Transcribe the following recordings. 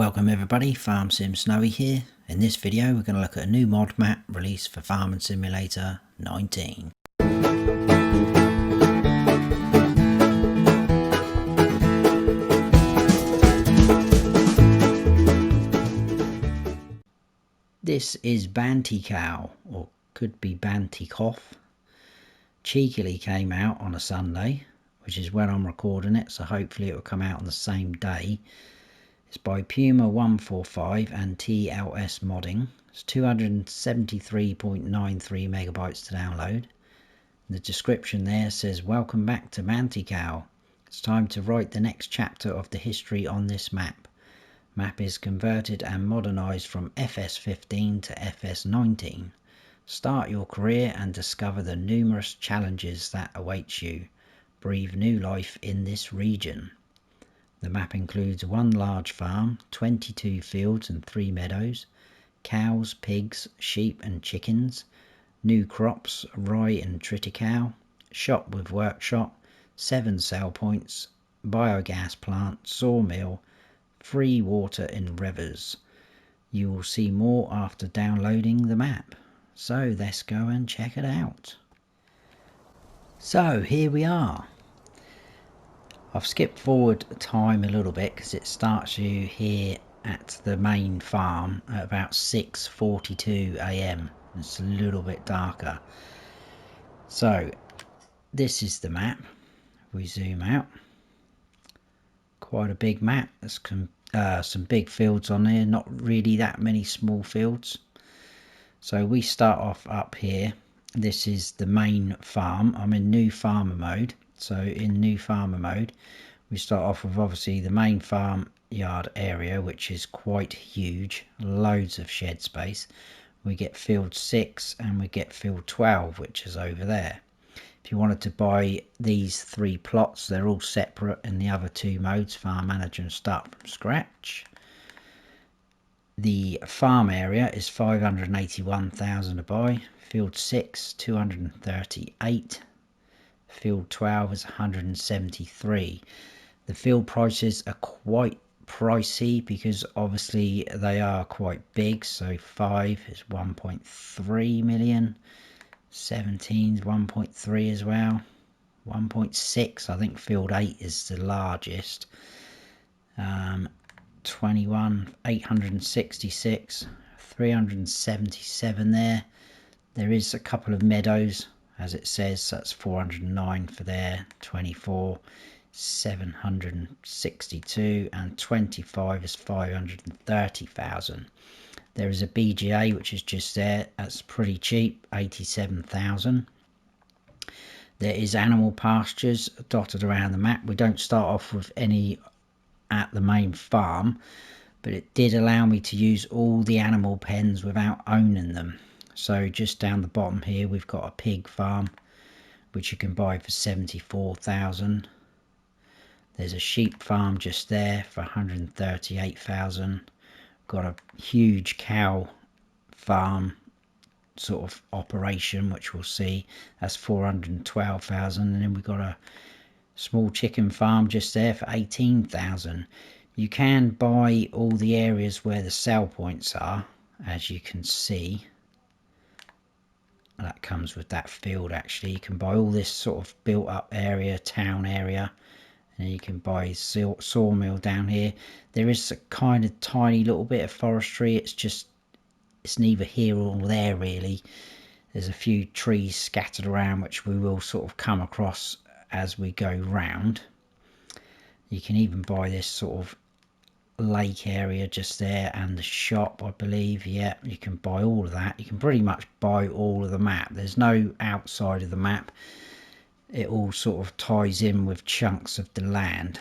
Welcome everybody, Farm Sim Snowy here. In this video we're going to look at a new mod map released for Farming Simulator 19. This is Bantikow, or could be Bantikow. Cheekily came out on a Sunday, which is when I'm recording it, so hopefully it will come out on the same day. It's by Puma 145 and TLS-Modding. It's 273.93 megabytes to download. The description there says, "Welcome back to Bantikow. It's time to write the next chapter of the history on this map. Map is converted and modernized from FS15 to FS19. Start your career and discover the numerous challenges that await you. Breathe new life in this region." The map includes one large farm, 22 fields and 3 meadows, cows, pigs, sheep and chickens, new crops, Rye and Triticale, shop with workshop, 7 sell points, biogas plant, sawmill, free water in rivers. You will see more after downloading the map. So let's go and check it out. So here we are. I've skipped forward time a little bit because it starts you here at the main farm at about 6:42 AM. It's a little bit darker. So this is the map. We zoom out. Quite a big map. There's some big fields on there, not really that many small fields. So we start off up here. This is the main farm. I'm in new farmer mode. So in new farmer mode, we start off with obviously the main farm yard area, which is quite huge, loads of shed space. We get field 6 and we get field 12, which is over there. If you wanted to buy these 3 plots, they're all separate in the other 2 modes, farm manager and start from scratch. The farm area is 581,000 to buy, field 6 238, field 12 is 173. The field prices are quite pricey because obviously they are quite big. So 5 is 1.3 million, 17 is 1.3 as well, 1.6. I think field 8 is the largest. 21 866, 377 there. There is a couple of meadows, as it says, so that's 409 for there, 24 762, and 25 is 530,000. There is a BGA which is just there, that's pretty cheap, 87,000. There is animal pastures dotted around the map. We don't start off with any at the main farm, but it did allow me to use all the animal pens without owning them. So just down the bottom here we've got a pig farm which you can buy for 74,000. There's a sheep farm just there for 138,000. Got a huge cow farm sort of operation which we'll see, that's 412,000. And then we've got a small chicken farm just there for 18,000. You can buy all the areas where the sell points are, as you can see. That comes with that field. Actually, you can buy all this sort of built up area, town area, and you can buy sawmill down here. There is a kind of tiny little bit of forestry. It's neither here or there really. There's a few trees scattered around which we will sort of come across as we go round. You can even buy this sort of lake area just there, and the shop, I believe. Yeah, you can buy all of that. You can pretty much buy all of the map. There's no outside of the map. It all sort of ties in with chunks of the land.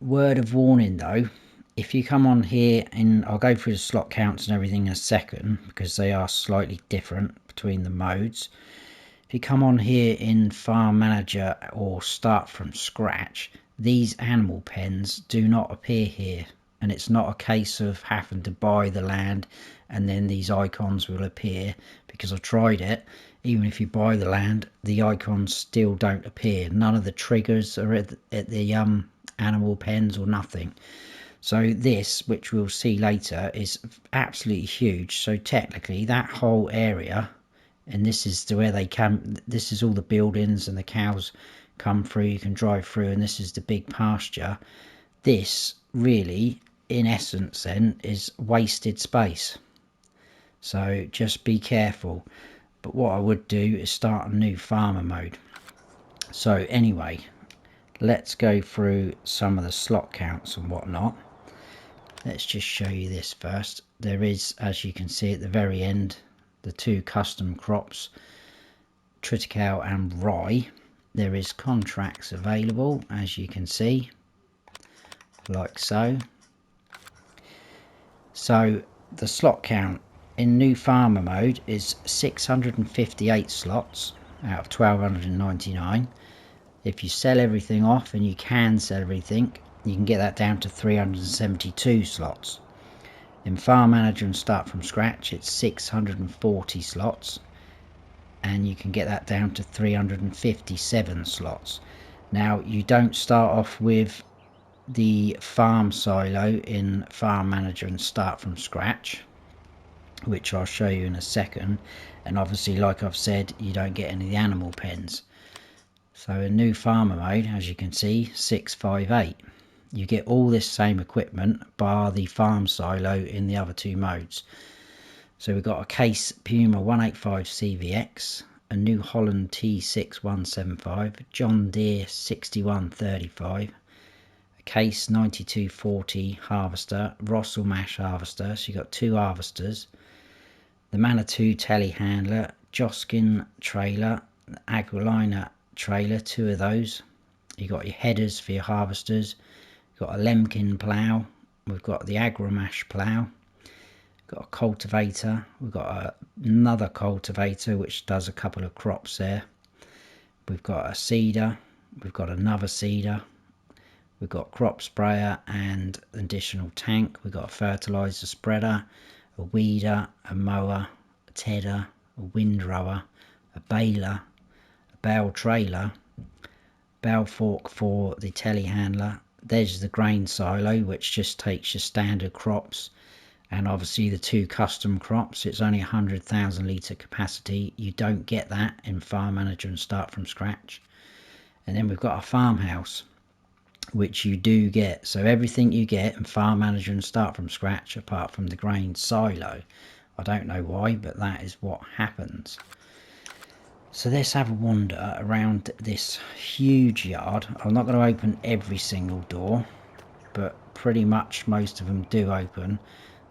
Word of warning though, if you come on here, and I'll go through the slot counts and everything in a second because they are slightly different between the modes. If you come on here in Farm Manager or Start from Scratch, these animal pens do not appear here, and it's not a case of having to buy the land and then these icons will appear, because I've tried it. Even if you buy the land, the icons still don't appear. None of the triggers are at the animal pens or nothing. So this, which we'll see later, is absolutely huge. So technically that whole area, and this is where they come, this is all the buildings and the cows come through, you can drive through, and this is the big pasture. This really, in essence then, is wasted space. So just be careful. But what I would do is start a new farmer mode. So anyway, let's go through some of the slot counts and whatnot. Let's just show you this first. There is, as you can see at the very end, the two custom crops, Triticale and Rye. There is contracts available, as you can see, like so. So the slot count in new farmer mode is 658 slots out of 1299. If you sell everything off, and you can sell everything, you can get that down to 372 slots. In Farm Manager and Start From Scratch, it's 640 slots, and you can get that down to 357 slots. Now, you don't start off with the farm silo in Farm Manager and Start From Scratch, which I'll show you in a second, and obviously, like I've said, you don't get any of the animal pens. So in new farmer mode, as you can see, 658. You get all this same equipment bar the farm silo in the other two modes. So we've got a Case Puma 185 CVX, a New Holland T6175, John Deere 6135, a Case 9240 harvester, Rossel Mash harvester, so you've got two harvesters, the Manitou telehandler, Joskin trailer, Agroliner trailer, two of those. You've got your headers for your harvesters, you've got a Lemkin plough, we've got the Agromash plough, got a cultivator, we've got another cultivator which does a couple of crops there, we've got a seeder, we've got another seeder, we've got crop sprayer and additional tank, we've got a fertilizer spreader, a weeder, a mower, a tedder, a windrower, a baler, a bale trailer, bale fork for the telehandler. There's the grain silo, which just takes your standard crops, and obviously the two custom crops. It's only 100,000 litre capacity. You don't get that in Farm Manager and Start From Scratch. And then we've got a farmhouse, which you do get. So everything you get in Farm Manager and Start From Scratch, apart from the grain silo. I don't know why, but that is what happens. So let's have a wander around this huge yard. I'm not going to open every single door, but pretty much most of them do open.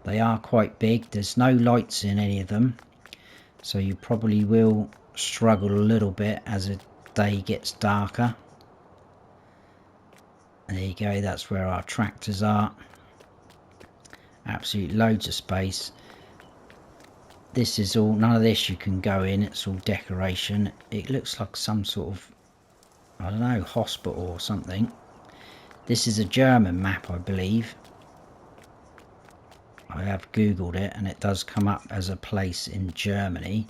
They are quite big. There's no lights in any of them, so you probably will struggle a little bit as the day gets darker. There you go, that's where our tractors are. Absolutely loads of space. This is all, none of this you can go in, it's all decoration. It looks like some sort of, I don't know, hospital or something. This is a German map, I believe. I have googled it and it does come up as a place in Germany.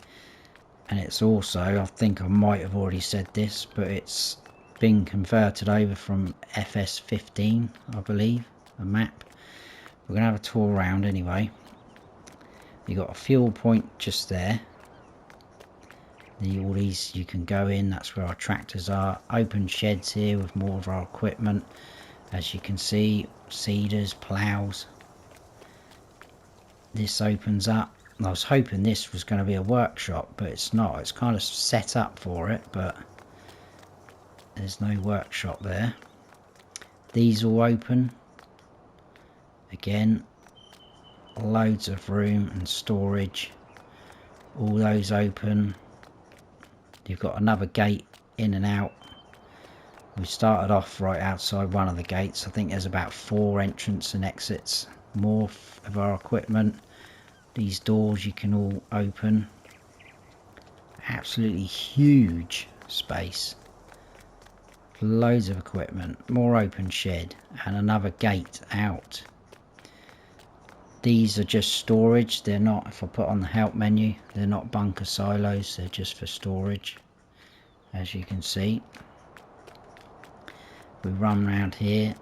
And it's also, I think I might have already said this, but it's been converted over from FS19, I believe, a map. We're going to have a tour around anyway. You've got a fuel point just there. All these you can go in, that's where our tractors are. Open sheds here with more of our equipment. As you can see, seeders, ploughs. This opens up. I was hoping this was going to be a workshop, but it's not. It's kind of set up for it, but there's no workshop there. These all open. Again, loads of room and storage. All those open. You've got another gate in and out. We started off right outside one of the gates. I think there's about 4 entrance and exits. More of our equipment. These doors you can all open. Absolutely huge space. Loads of equipment. More open shed. And another gate out. These are just storage. They're not, if I put on the help menu, they're not bunker silos. They're just for storage. As you can see. We run around here.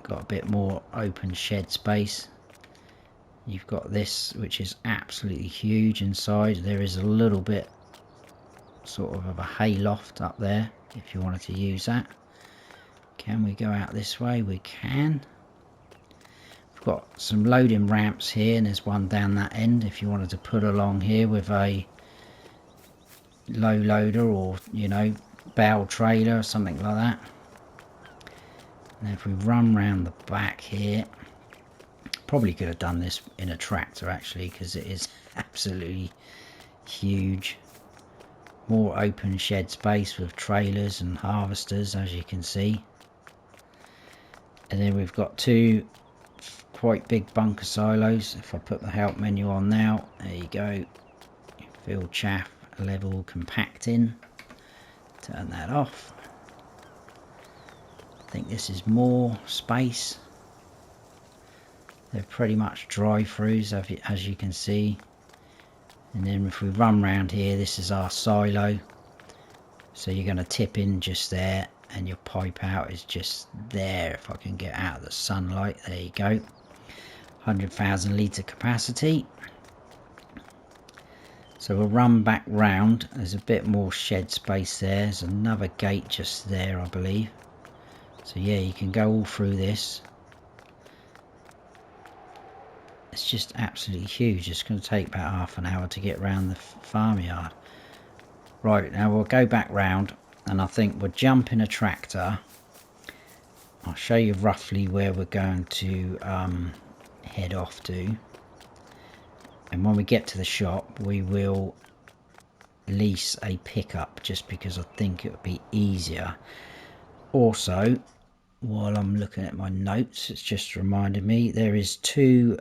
got a bit more open shed space. You've got this, which is absolutely huge inside. There is a little bit sort of a hay loft up there if you wanted to use that. Can we go out this way? We can. We've got some loading ramps here, and there's one down that end if you wanted to put along here with a low loader, or you know, bale trailer or something like that. And if we run round the back here, probably could have done this in a tractor actually, because it is absolutely huge. More open shed space with trailers and harvesters, as you can see. And then we've got two quite big bunker silos. If I put the help menu on now, there you go. Field chaff level compacting. Turn that off. I think this is more space. They're pretty much drive-throughs, as you can see. And then if we run around here, this is our silo. So you're going to tip in just there, and your pipe out is just there. If I can get out of the sunlight, there you go. 100,000 litre capacity. So we'll run back round. There's a bit more shed space there. There's another gate just there, I believe. So yeah, you can go all through this. It's just absolutely huge. It's going to take about half an hour to get around the farmyard. Right, now we'll go back round, and I think we'll jump in a tractor. I'll show you roughly where we're going to head off to. And when we get to the shop, we will lease a pickup, just because I think it would be easier. Also, while I'm looking at my notes, it's just reminded me there is two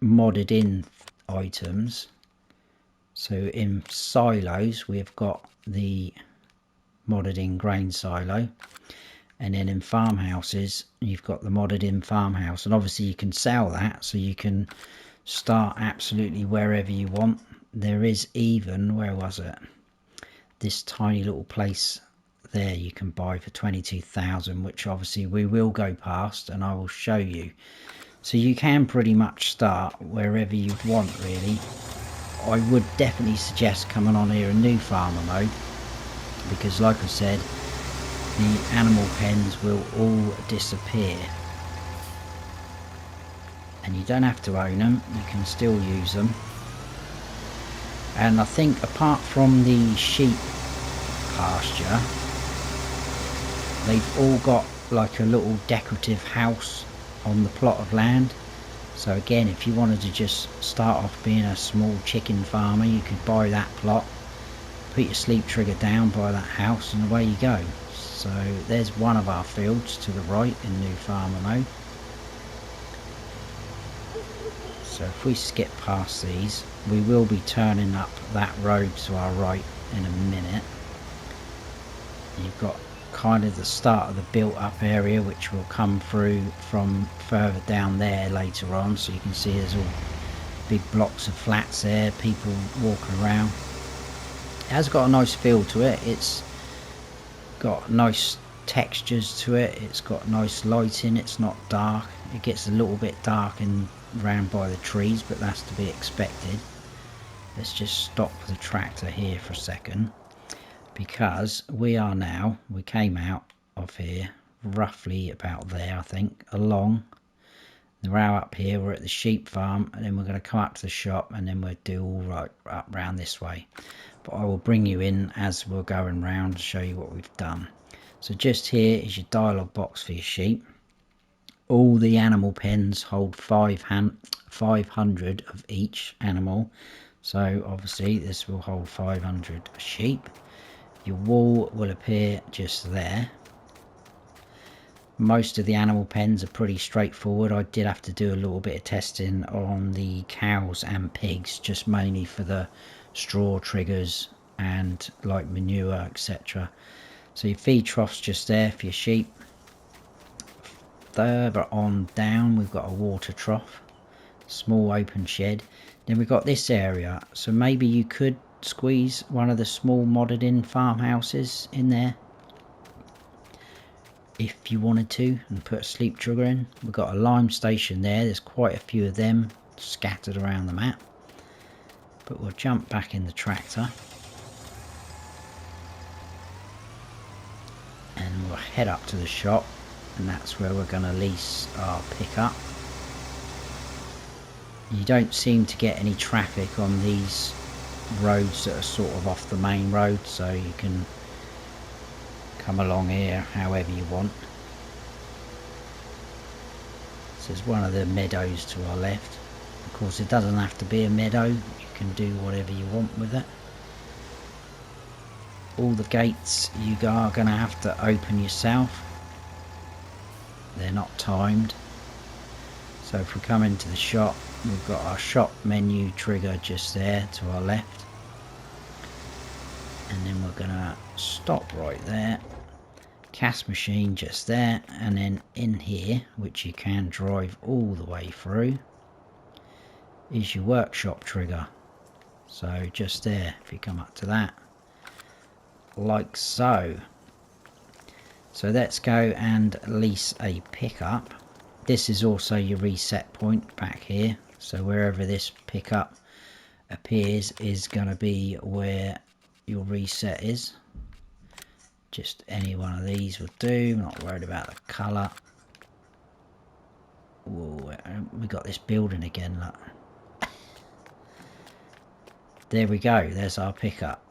modded in items. So in silos, we've got the modded in grain silo, and then in farmhouses you've got the modded in farmhouse. And obviously you can sell that, so you can start absolutely wherever you want. There is even, where was it, this tiny little place there you can buy for 22,000, which obviously we will go past and I will show you. So you can pretty much start wherever you want, really. I would definitely suggest coming on here in new farmer mode, because like I said, the animal pens will all disappear. And you don't have to own them, you can still use them. And I think apart from the sheep pasture, they've all got like a little decorative house on the plot of land. So again, if you wanted to just start off being a small chicken farmer, you could buy that plot, put your sleep trigger down, buy that house, and away you go. So there's one of our fields to the right in new farmer mode. So if we skip past these, we will be turning up that road to our right in a minute. You've got kind of the start of the built up area, which will come through from further down there later on. So you can see there's all big blocks of flats there, people walking around. It has got a nice feel to it. It's got nice textures to it. It's got nice lighting. It's not dark. It gets a little bit dark and round by the trees, but that's to be expected. Let's just stop the tractor here for a second, because we came out of here roughly about there, I think, along the row up here. We're at the sheep farm, and then we're going to come up to the shop, and then we'll do all right up round this way. But I will bring you in as we're going round to show you what we've done. So just here is your dialogue box for your sheep. All the animal pens hold 500 of each animal, so obviously this will hold 500 sheep. Your wall will appear just there. Most of the animal pens are pretty straightforward. I did have to do a little bit of testing on the cows and pigs, just mainly for the straw triggers and like manure, etc. So your feed trough's just there for your sheep. Further on down we've got a water trough, small open shed. Then we've got this area, so maybe you could squeeze one of the small modded in farmhouses in there. if you wanted to, and put a sleep trigger in. We've got a lime station there, there's quite a few of them scattered around the map. But we'll jump back in the tractor and we'll head up to the shop, and that's where we're going to lease our pickup. You don't seem to get any traffic on these roads that are sort of off the main road, so you can come along here however you want. So there's one of the meadows to our left. Of course, it doesn't have to be a meadow, you can do whatever you want with it. All the gates you are going to have to open yourself, they're not timed. So if we come into the shop, we've got our shop menu trigger just there to our left, and then we're going to stop right there, cash machine just there, and then in here, which you can drive all the way through, is your workshop trigger. So just there, if you come up to that, like so. So let's go and lease a pickup. This is also your reset point back here, so wherever this pickup appears is going to be where your reset is. Just any one of these will do, not worried about the colour. Whoa, we got this building again, look. There we go, there's our pickup.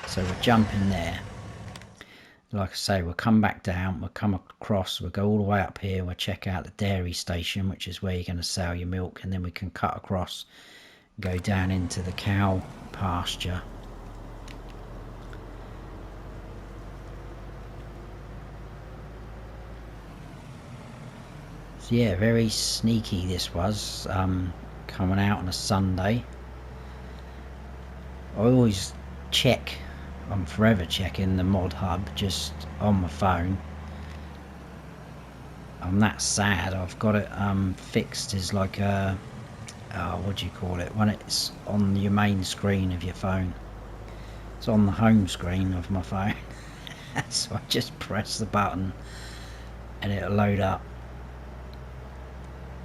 So we'll jump in there. Like I say, we'll come back down, we'll come across, we'll go all the way up here, we'll check out the dairy station, which is where you're going to sell your milk, and then we can cut across, go down into the cow pasture. So yeah, very sneaky this was, coming out on a Sunday. I always check, I'm forever checking the mod hub just on my phone. I'm that sad, I've got it fixed as like a, what do you call it, when it's on your main screen of your phone. It's on the home screen of my phone. So I just press the button and it'll load up.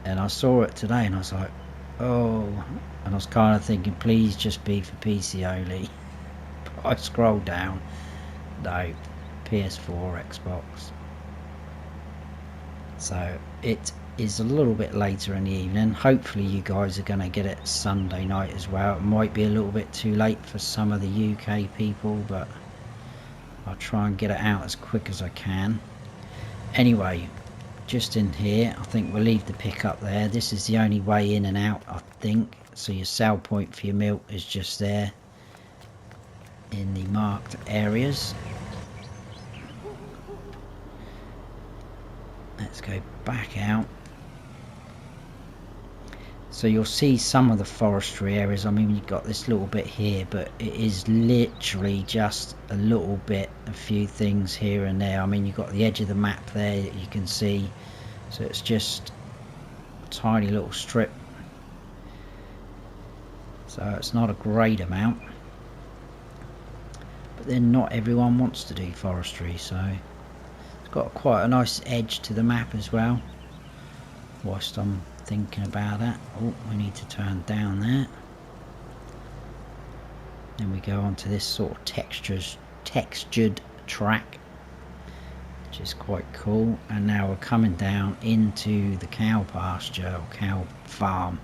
And I saw it today and I was like, oh, and I was kind of thinking, please just be for PC only. But I scrolled down, no, PS4, Xbox. So it is a little bit later in the evening. Hopefully you guys are going to get it Sunday night as well. It might be a little bit too late for some of the UK people, but I'll try and get it out as quick as I can. Anyway, just in here, I think we'll leave the pickup there. This is the only way in and out, I think. So your sell point for your milk is just there in the marked areas. Let's go back out. So you'll see some of the forestry areas. I mean, you've got this little bit here, but it is literally just a little bit, a few things here and there. I mean, you've got the edge of the map there that you can see. So it's just a tiny little strip. So it's not a great amount. But then not everyone wants to do forestry, so it's got quite a nice edge to the map as well. Whilst I'm thinking about that, oh, we need to turn down there. Then we go on to this sort of textured track, which is quite cool. And now we're coming down into the cow pasture or cow farm,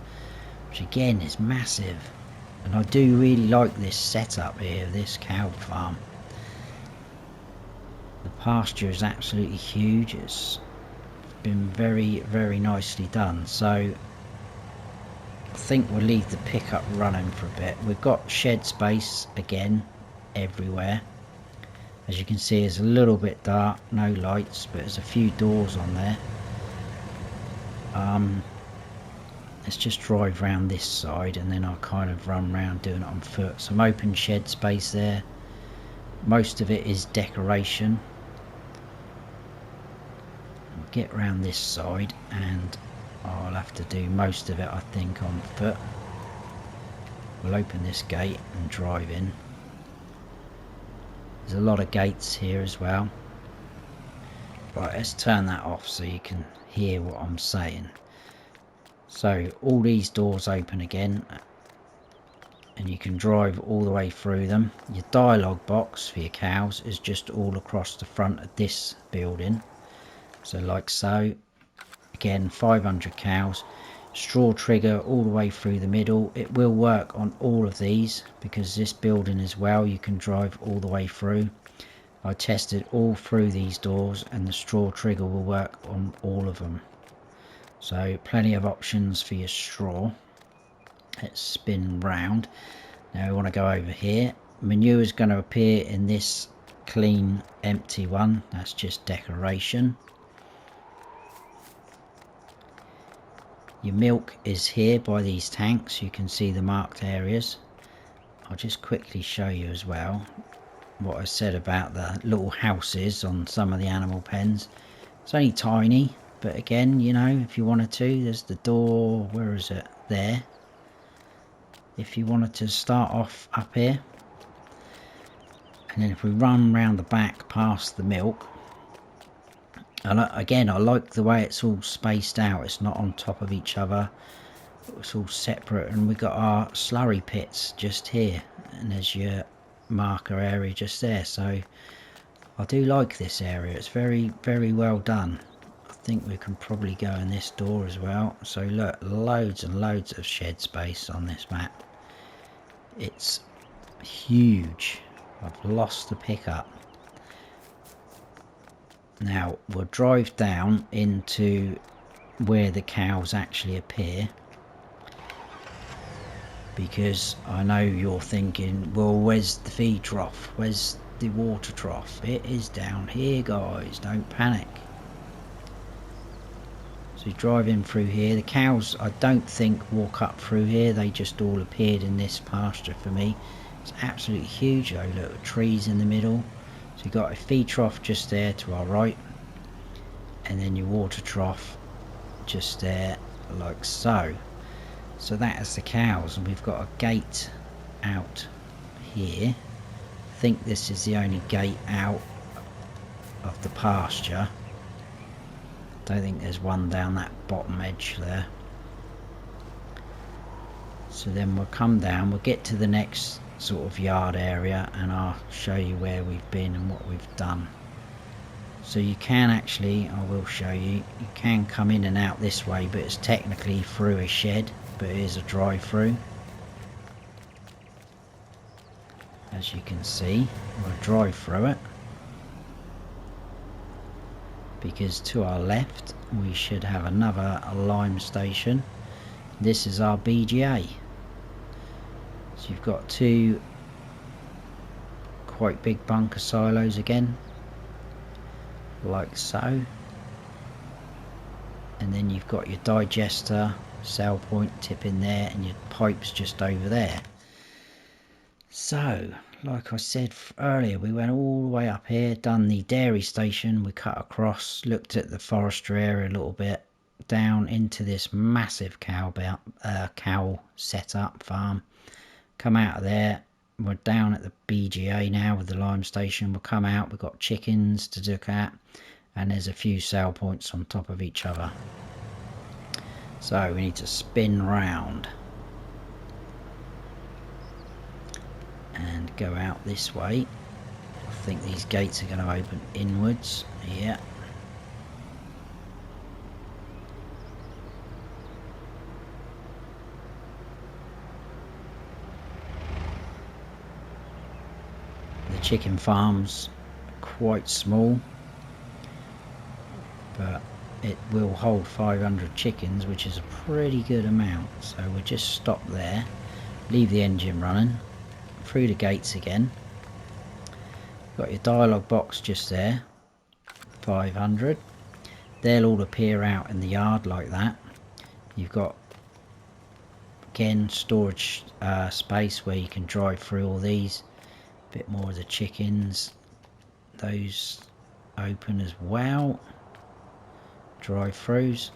which again is massive. And I do really like this setup here, this cow farm. The pasture is absolutely huge. It's been very, very nicely done. So I think we'll leave the pickup running for a bit. We've got shed space again everywhere. As you can see, it's a little bit dark, no lights, but there's a few doors on there. Let's just drive around this side and then I'll kind of run around doing it on foot. Some open shed space there. Most of it is decoration. I'll get around this side and I'll have to do most of it, I think, on foot. We'll open this gate and drive in. There's a lot of gates here as well. Right, let's turn that off so you can hear what I'm saying. So all these doors open again, and you can drive all the way through them. Your dialogue box for your cows is just all across the front of this building. So like so. Again, 500 cows. Straw trigger all the way through the middle. It will work on all of these because this building as well you can drive all the way through. I tested all through these doors and the straw trigger will work on all of them. So plenty of options for your straw. Let's spin round. Now we want to go over here. Manure is going to appear in this clean empty one. That's just decoration. Your milk is here by these tanks. You can see the marked areas. I'll just quickly show you as well what I said about the little houses on some of the animal pens. It's only tiny, but again, you know, if you wanted to, there's the door. Where is it? There. If you wanted to start off up here, and then if we run round the back past the milk, and again, I like the way it's all spaced out. It's not on top of each other. It's all separate, and we've got our slurry pits just here, and there's your marker area just there. So I do like this area. It's very, very well done. I think we can probably go in this door as well. So look, loads and loads of shed space on this map. It's huge. I've lost the pickup. Now we'll drive down into where the cows actually appear, because I know you're thinking, well, where's the feed trough? Where's the water trough? It is down here, guys. Don't panic. So driving through here, the cows I don't think walk up through here. They just all appeared in this pasture for me. It's absolutely huge though. Look, trees in the middle. So you've got a feed trough just there to our right, and then your water trough just there, like so. So that is the cows, and we've got a gate out here. I think this is the only gate out of the pasture. Don't think there's one down that bottom edge there. So then we'll come down, we'll get to the next sort of yard area, and I'll show you where we've been and what we've done. So you can actually, I will show you, you can come in and out this way, but it's technically through a shed, but it is a drive-through. As you can see, we'll drive through it, because to our left we should have another lime station. This is our BGA. So you've got two quite big bunker silos again, like so, and then you've got your digester cell point tip in there, and your pipes just over there. So like I said earlier, we went all the way up here, done the dairy station, we cut across, looked at the forestry area a little bit, down into this massive cow setup farm, come out of there, we're down at the BGA now with the lime station. We'll come out, we've got chickens to look at, and there's a few sale points on top of each other. So we need to spin round and go out this way. I think these gates are going to open inwards. Yeah. The chicken farm's quite small, but it will hold 500 chickens, which is a pretty good amount. So we'll just stop there, leave the engine running, through the gates again. Got your dialogue box just there, 500. They'll all appear out in the yard like that. You've got again storage space where you can drive through all these. A bit more of the chickens, those open as well, drive-throughs.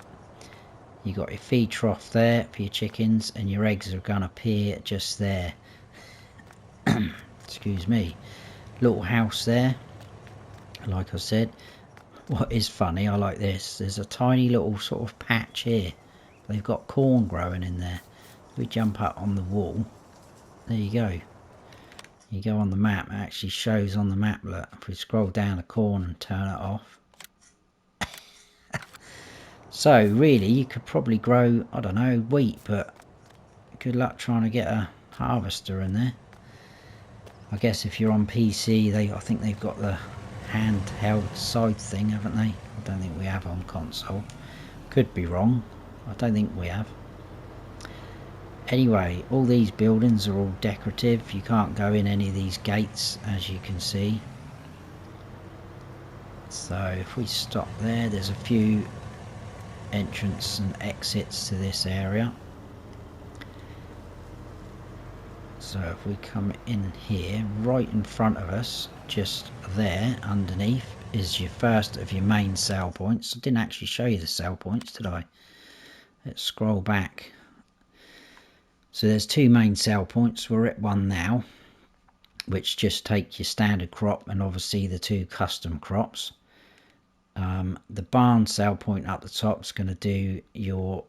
You got your feed trough there for your chickens, and your eggs are going to appear just there. Excuse me. Little house there, like I said. What is funny, I like this, there's a tiny little sort of patch here. They've got corn growing in there. If we jump up on the wall, there you go. You go on the map, it actually shows on the map, look. If we scroll down the corn and turn it off. So really you could probably grow, I don't know, wheat, but good luck trying to get a harvester in there. I guess if you're on PC, I think they've got the handheld side thing, haven't they? I don't think we have on console. Could be wrong. I don't think we have. Anyway, all these buildings are all decorative. You can't go in any of these gates, as you can see. So if we stop there, there's a few entrance and exits to this area. So if we come in here, right in front of us, just there underneath, is your first of your main sale points. I didn't actually show you the sale points, did I? Let's scroll back. So there's two main sale points. We're at one now, which just take your standard crop and obviously the two custom crops. The barn sale point up the top is going to do your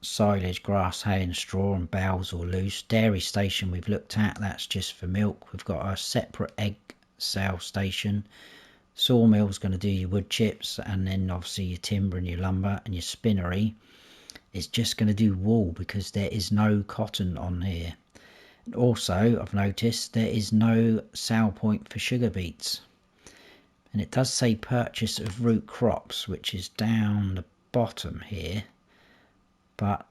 silage, grass, hay and straw, and bales or loose. Dairy station we've looked at, that's just for milk. We've got a separate egg sale station. Sawmill's going to do your wood chips, and then obviously your timber and your lumber. And your spinnery is just going to do wool, because there is no cotton on here. And also I've noticed there is no sale point for sugar beets, and it does say purchase of root crops, which is down the bottom here, but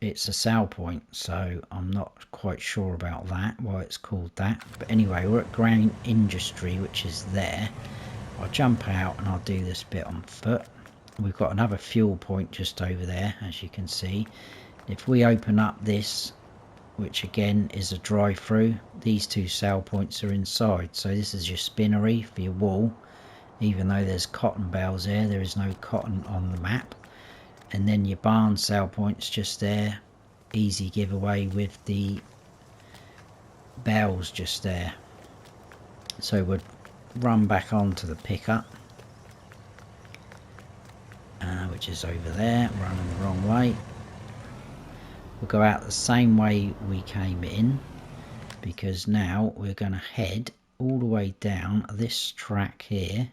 it's a sale point, so I'm not quite sure about that, why it's called that. But anyway, we're at grain industry, which is there. I'll jump out and I'll do this bit on foot. We've got another fuel point just over there, as you can see. If we open up this, which again is a drive-through, these two sale points are inside. So this is your spinnery for your wool. Even though there's cotton bales there is no cotton on the map. And then your barn sale points just there, easy giveaway with the bales just there. So we'll run back onto the pickup, which is over there, running the wrong way. We'll go out the same way we came in, because now we're going to head all the way down this track here,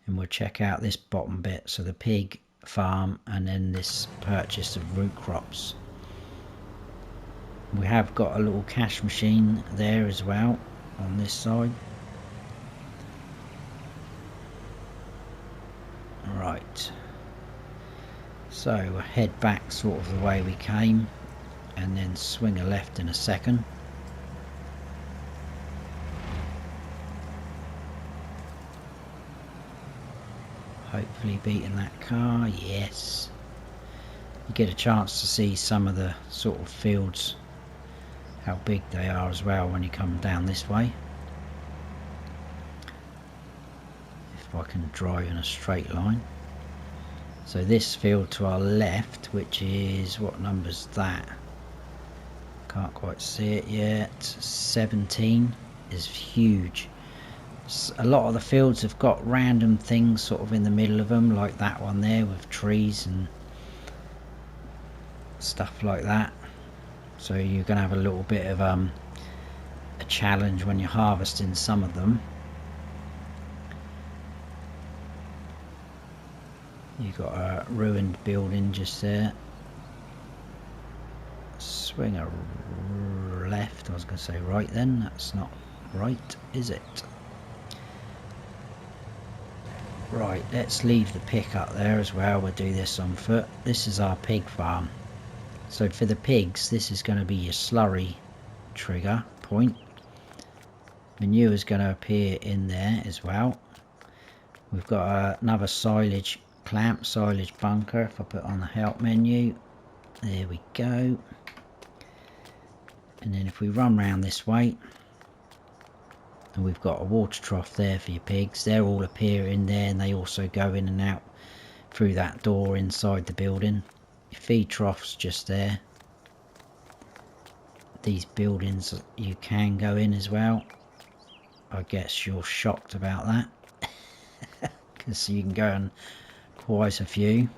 and we'll check out this bottom bit, so the pig farm and then this purchase of root crops. We have got a little cash machine there as well on this side. Right, so we'll head back sort of the way we came and then swing a left in a second. Hopefully beating that car, yes. You get a chance to see some of the sort of fields, how big they are as well when you come down this way. If I can drive in a straight line. So this field to our left, which is, what number's that? Can't quite see it yet. 17 is huge. A lot of the fields have got random things sort of in the middle of them, like that one there with trees and stuff like that. So you're going to have a little bit of a challenge when you're harvesting some of them. You've got a ruined building just there. Swing a left, I was going to say right then, that's not right, is it? Right, let's leave the pickup there as well. We'll do this on foot. This is our pig farm. So for the pigs, this is going to be your slurry trigger point. Manure is going to appear in there as well. We've got another silage clamp, silage bunker. If I put on the help menu, there we go. And then if we run round this way, and we've got a water trough there for your pigs. They're all appear in there, and they also go in and out through that door inside the building. Your feed trough's just there. These buildings you can go in as well. I guess you're shocked about that. because you can go on quite a few.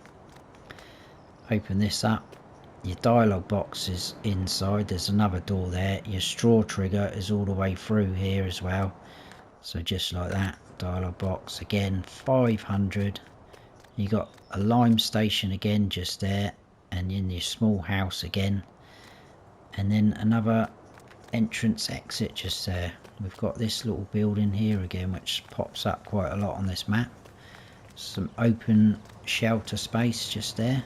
Open this up. Your dialogue box is inside. There's another door there. Your straw trigger is all the way through here as well. So just like that, dialogue box again, 500. You got a lime station again just there, and in your small house again, and then another entrance exit just there. We've got this little building here again, which pops up quite a lot on this map. Some open shelter space just there.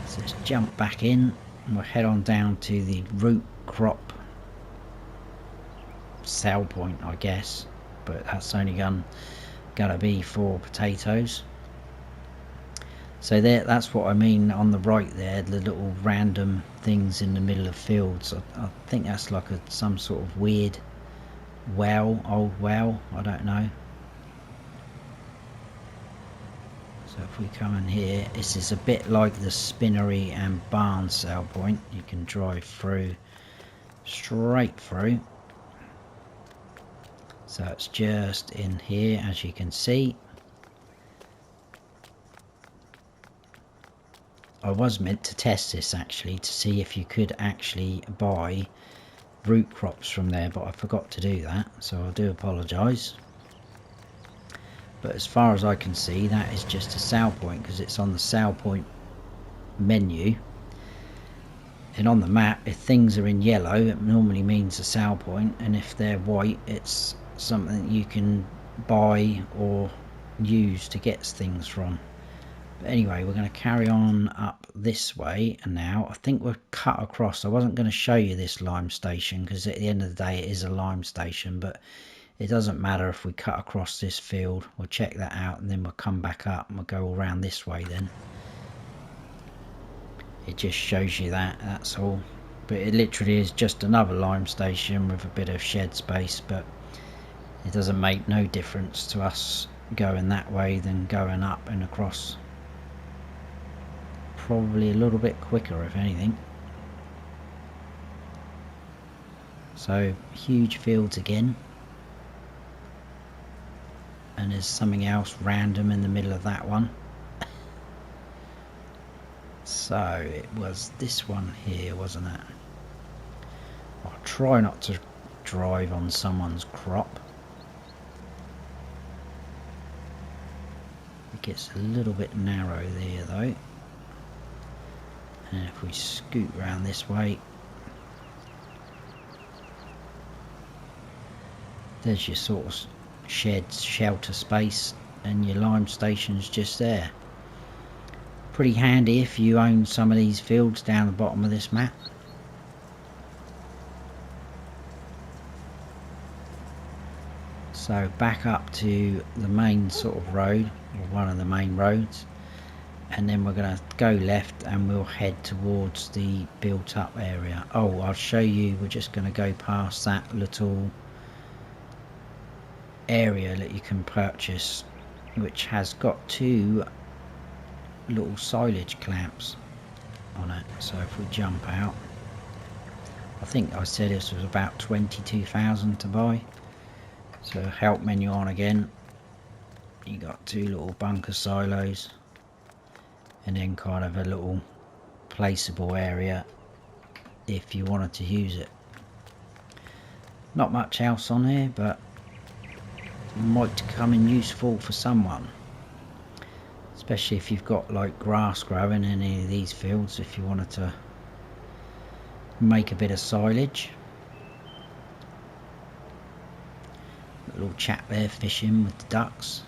So let's jump back in and we'll head on down to the root crop sell point, I guess, but that's only gonna be for potatoes. So there, that's what I mean on the right there, the little random things in the middle of fields. I think that's like some sort of weird well, old well, I don't know. So if we come in here, this is a bit like the spinnery and barn sell point. You can drive through, straight through. So it's just in here, as you can see. I was meant to test this actually to see if you could actually buy root crops from there, but I forgot to do that, so I do apologise. But as far as I can see, that is just a sell point because it's on the sell point menu. And on the map, if things are in yellow, it normally means a sell point, and if they're white, it's something you can buy or use to get things from. But anyway, we're going to carry on up this way, and now I think we're cut across. I wasn't going to show you this lime station because at the end of the day it is a lime station, but it doesn't matter if we cut across this field. We'll check that out and then we'll come back up and we'll go all around this way then. It just shows you that, that's all. But it literally is just another lime station with a bit of shed space, but it doesn't make no difference to us going that way than going up and across. Probably a little bit quicker if anything. So huge fields again, and there's something else random in the middle of that one. So it was this one here, wasn't it? I'll try not to drive on someone's crop. It gets a little bit narrow there though. And if we scoot around this way, there's your sort of sheds, shelter space, and your lime station's just there. Pretty handy if you own some of these fields down the bottom of this map. So back up to the main sort of road, or one of the main roads, and then we're going to go left and we'll head towards the built up area. Oh, I'll show you, we're just going to go past that little area that you can purchase, which has got two little silage clamps on it. So if we jump out, I think I said this was about 22,000 to buy. So help menu on again, you got two little bunker silos, and then kind of a little placeable area if you wanted to use it. Not much else on here, but might come in useful for someone, especially if you've got like grass growing in any of these fields, if you wanted to make a bit of silage. A little chap there fishing with the ducks.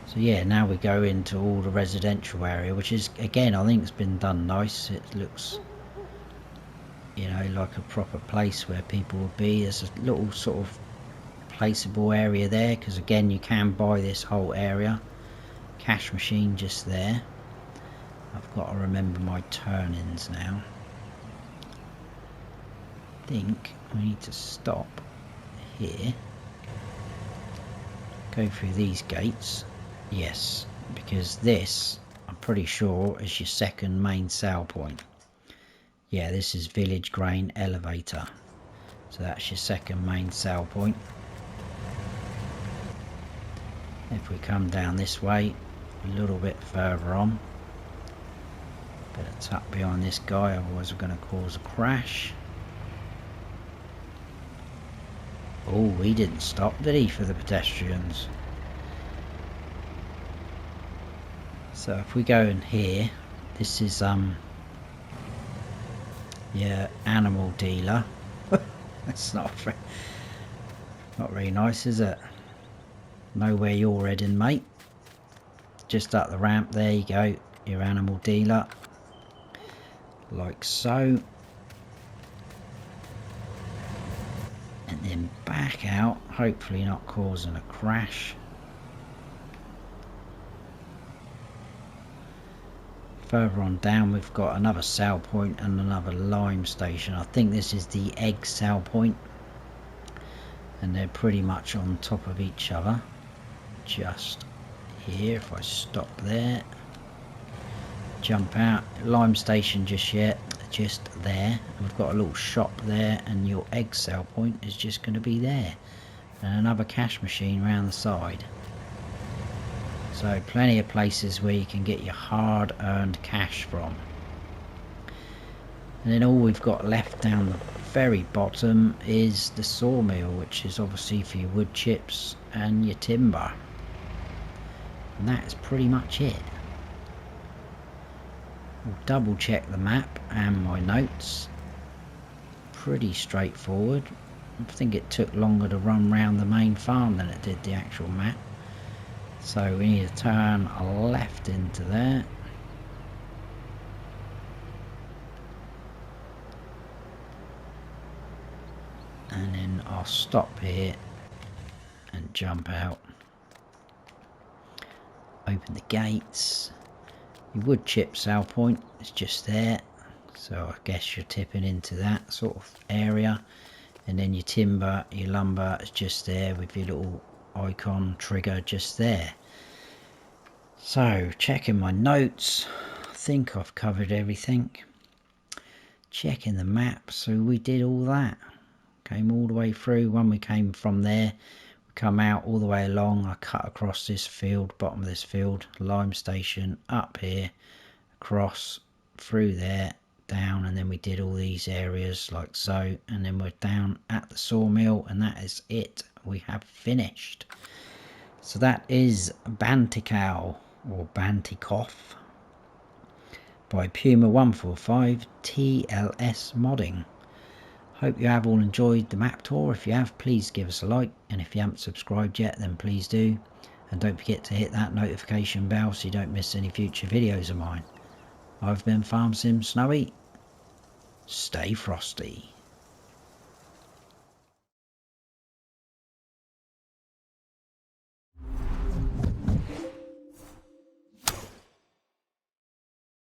So yeah, now we go into all the residential area, which is, again, I think it's been done nice. It looks, you know, like a proper place where people would be. There's a little sort of placeable area there, because again, you can buy this whole area. Cash machine just there. I've got to remember my turn-ins now. I think we need to stop here. Go through these gates. Yes, because this, I'm pretty sure, is your second main sell point. Yeah, this is Village Grain Elevator. So that's your second main sale point. If we come down this way a little bit further on, better tuck behind this guy, otherwise we're going to cause a crash. Oh, he didn't stop, did he, for the pedestrians? So if we go in here, this is your animal dealer. That's not very nice, is it? Know where you're heading, mate. Just up the ramp, there you go, your animal dealer, like so. And then back out, hopefully not causing a crash. Further on down we've got another sale point and another lime station. I think this is the egg sale point, and they're pretty much on top of each other. Just here, if I stop there, jump out, lime station just there. We've got a little shop there, and your egg sale point is just going to be there, and another cash machine around the side. So plenty of places where you can get your hard earned cash from. And then all we've got left down the very bottom is the sawmill, which is obviously for your wood chips and your timber. And that's pretty much it. We'll double check the map and my notes. Pretty straightforward. I think it took longer to run round the main farm than it did the actual map. So we need to turn left into there. And then I'll stop here and jump out. Open the gates. Your wood chip sale point is just there, so I guess you're tipping into that sort of area. And then your timber, your lumber is just there with your little icon trigger just there. So checking my notes, I think I've covered everything. Checking the map, so we did all that. Came all the way through. When we came from there, come out all the way along, I cut across this field, bottom of this field, lime station, up here, across, through there, down, and then we did all these areas like so, and then we're down at the sawmill, and that is it. We have finished. So that is Bantikow, or Bantikow, by Puma 145 TLS-Modding. Hope you have all enjoyed the map tour. If you have, please give us a like, and if you haven't subscribed yet, then please do, and don't forget to hit that notification bell so you don't miss any future videos of mine. I've been Farm Sim Snowy. Stay frosty.